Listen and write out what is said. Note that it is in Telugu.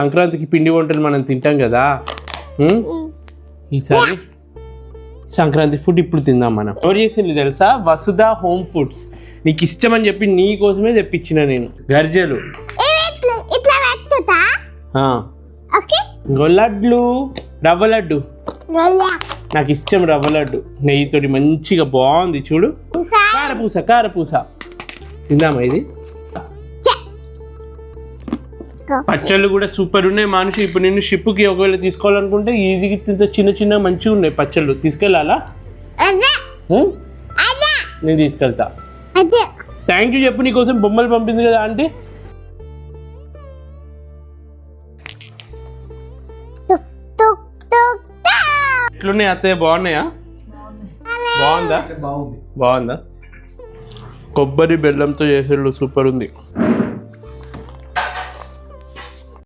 సంక్రాంతికి పిండి వంటలు మనం తింటాం కదా. ఈసారి సంక్రాంతి ఫుడ్ ఇప్పుడు తిందాం మనం. ఎవరు చేసింది తెలుసా? వసుధ హోమ్ ఫుడ్స్. నీకు ఇష్టం అని చెప్పి నీ కోసమే తెప్పించిన నేను గర్జలు, లడ్లు, రవ్వ లడ్డు. నాకు ఇష్టం రవ్వ లడ్డు, నెయ్యితోటి మంచిగా బాగుంది చూడు. కారపూస కారపూస తిందామా? ఇది పచ్చళ్ళు కూడా సూపర్ ఉన్నాయి. మనిషి ఇప్పుడు నేను షిప్కి ఒకవేళ తీసుకోవాలనుకుంటే ఈజీగా చిన్న చిన్న మంచిగా ఉన్నాయి పచ్చళ్ళు. తీసుకెళ్ళాలా? నేను తీసుకెళ్తా. థ్యాంక్ యూ చెప్పు. నీకోసం బొమ్మలు పంపింది కదా ఆంటీ. ఎట్లున్నాయి అత్తయ్య? బాగున్నాయా? బాగుందా? బాగుందా? కొబ్బరి బెల్లంతో చేసేళ్ళు సూపర్ ఉంది.